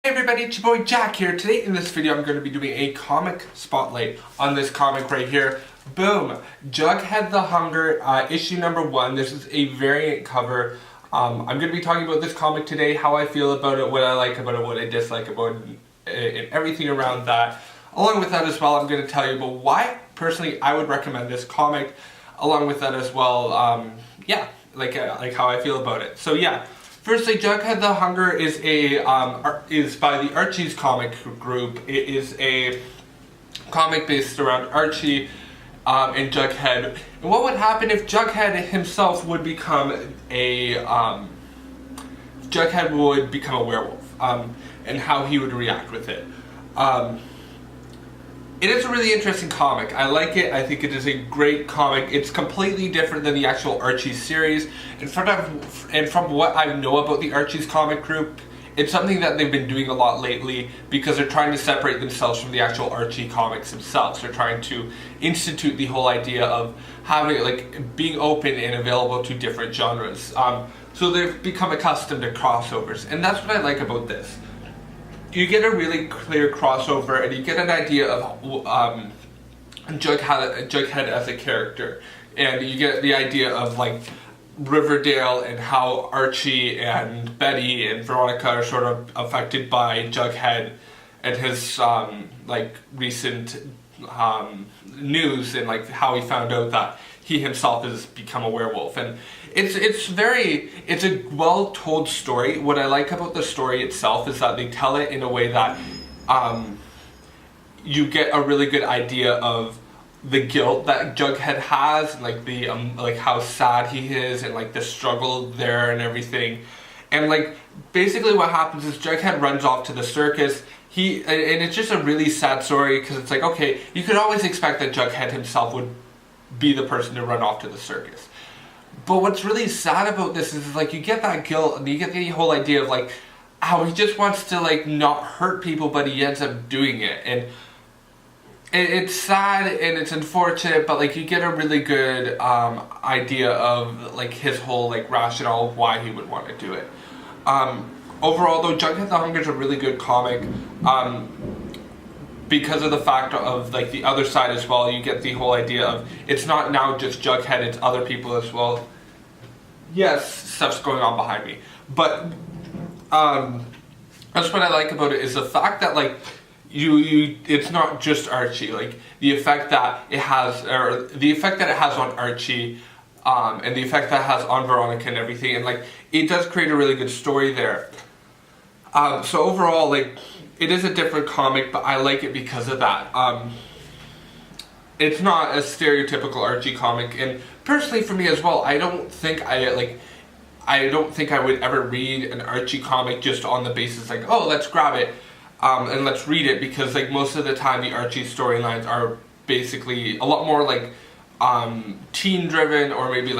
Hey everybody, it's your boy Jack here. Today in this video I'm going to be doing a comic spotlight on this comic right here. Boom! Jughead the Hunger, issue number 1. This is a variant cover. I'm going to be talking about this comic today, how I feel about it, what I like about it, what I dislike about it, and everything around that. Along with that as well, I'm going to tell you about why, personally, I would recommend this comic. Along with that as well, like how I feel about it. So yeah. Firstly, Jughead the Hunger is by the Archie's comic group. It is a comic based around Archie and Jughead. And what would happen if Jughead himself would become a werewolf, and how he would react with it. It is a really interesting comic. I like it. I think it is a great comic. It's completely different than the actual Archie's series. And from what I know about the Archie's comic group, it's something that they've been doing a lot lately because they're trying to separate themselves from the actual Archie comics themselves. They're trying to institute the whole idea of having, being open and available to different genres. So they've become accustomed to crossovers. And that's what I like about this. You get a really clear crossover, and you get an idea of Jughead as a character, and you get the idea of Riverdale and how Archie and Betty and Veronica are sort of affected by Jughead and his recent news, and how he found out that he himself has become a werewolf. And it's a well-told story. What I like about the story itself is that they tell it in a way that you get a really good idea of the guilt that Jughead has, and how sad he is, and the struggle there and everything. And basically what happens is Jughead runs off to the circus. And it's just a really sad story because it's okay, you could always expect that Jughead himself would be the person to run off to the circus. But what's really sad about this is you get that guilt, and you get the whole idea of how he just wants to not hurt people, but he ends up doing it. And it's sad and it's unfortunate, but you get a really good idea of his whole rationale of why he would want to do it. Overall though, Jughead the Hunger is a really good comic. Because of the fact of the other side as well, you get the whole idea of it's not now just Jughead, it's other people as well. Yes, stuff's going on behind me, but that's what I like about it, is the fact that it's not just Archie, the effect that it has, on Archie, and the effect that it has on Veronica and everything, and it does create a really good story there. So overall, it is a different comic, but I like it because of that. It's not a stereotypical Archie comic, and personally for me as well, I don't think I would ever read an Archie comic just on the basis oh, let's grab it and let's read it, because most of the time the Archie storylines are basically a lot more teen driven, or maybe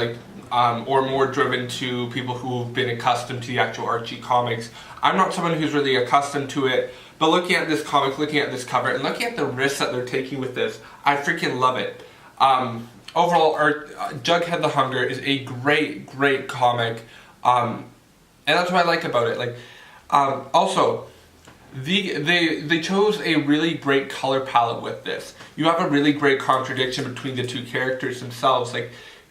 or more driven to people who've been accustomed to the actual Archie comics. I'm not someone who's really accustomed to it, but looking at this comic, looking at this cover, and looking at the risks that they're taking with this, I freaking love it. Overall, Jughead the Hunger is a great comic, and that's what I like about it. Also, they chose a really great color palette with this. You have a really great contradiction between the two characters themselves,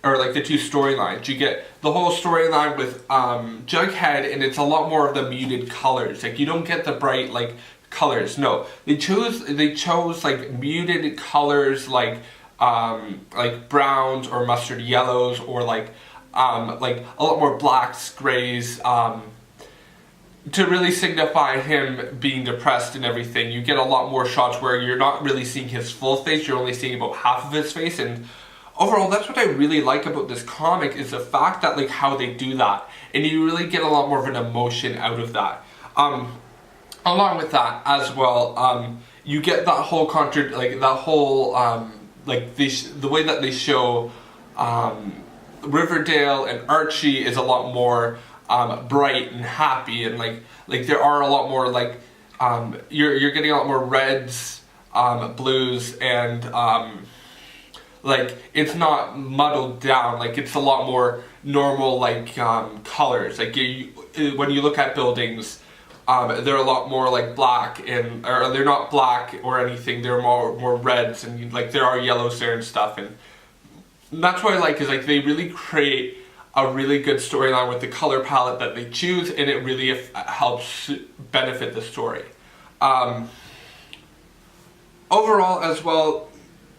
or the two storylines. You get the whole storyline with Jughead, and it's a lot more of the muted colors. You don't get the bright colors. No, they chose muted colors, browns or mustard yellows, or a lot more blacks, grays, to really signify him being depressed and everything. You get a lot more shots where you're not really seeing his full face, you're only seeing about half of his face. And overall, that's what I really like about this comic, is the fact that how they do that, and you really get a lot more of an emotion out of that. Along with that as well, you get that whole the way that they show Riverdale and Archie is a lot more bright and happy, and there are a lot more you're getting a lot more reds, blues, and it's not muddled down. It's a lot more normal colors. When you look at buildings, they're a lot more like black, or they're not black or anything. They're more reds, and like there are yellows there and stuff. And that's what I like, is like they really create a really good storyline with the color palette that they choose, and it really helps benefit the story. Overall as well,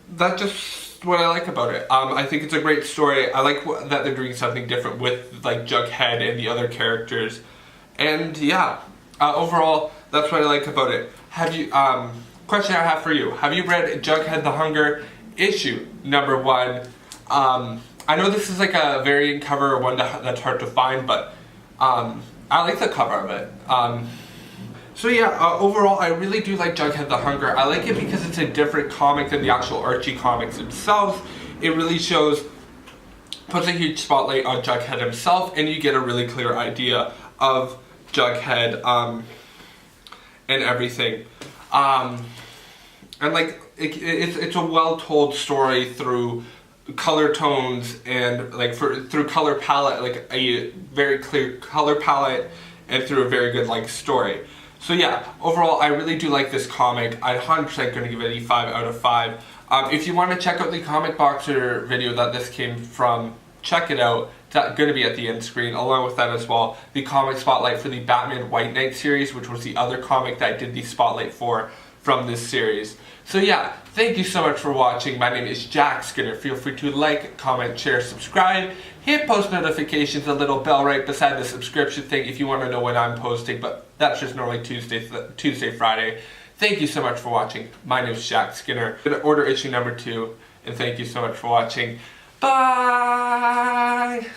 that's just what I like about it. I think it's a great story. I like that they're doing something different with like Jughead and the other characters. And yeah, overall, that's what I like about it. Have you, question I have for you. Have you read Jughead the Hunger issue #1? I know this is like a variant cover, one that's hard to find, but I like the cover of it. So yeah, overall, I really do like Jughead the Hunger. I like it because it's a different comic than the actual Archie comics themselves. It really puts a huge spotlight on Jughead himself, and you get a really clear idea of Jughead and everything. And like, it's a well-told story through color tones and like through color palette, like a very clear color palette, and through a very good like story. So yeah, overall I really do like this comic. I'm 100% going to give it a 5 out of 5. If you want to check out the comic boxer video that this came from, check it out. It's going to be at the end screen. Along with that as well, the comic spotlight for the Batman White Knight series, which was the other comic that I did the spotlight for from this series. So yeah, thank you so much for watching. My name is Jack Skinner. Feel free to like, comment, share, subscribe. Hit post notifications, the little bell right beside the subscription thing if you want to know when I'm posting, but that's just normally Tuesday, Friday. Thank you so much for watching. My name is Jack Skinner. I'm going to order issue #2, and thank you so much for watching. Bye!